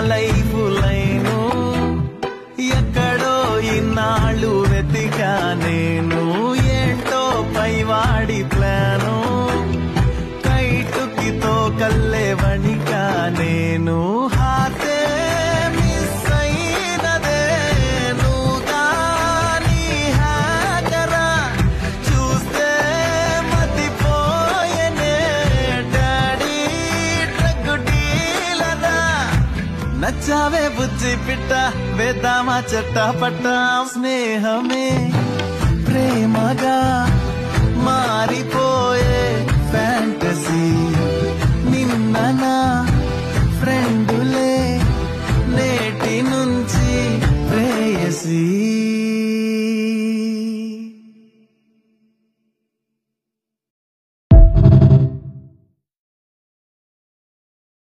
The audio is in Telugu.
లైఫ్ లైను ఎక్కడో ఇన్నాళ్ళు వెతికా నేను ఏంటో పైవాడి ప్లాను కైటుకి తో కల్లే వణికా నేను హాతే మిస్ అయినదే నువ్వు గాని హ్యాకరా చూస్తే మతిపోయనే డాడీ డ్రగ్ డీలరా నచ్చావే బుజ్జి పిట్ట వేద్దామా చట్టపట్టా స్నేహమే ప్రేమగా మారిపోయే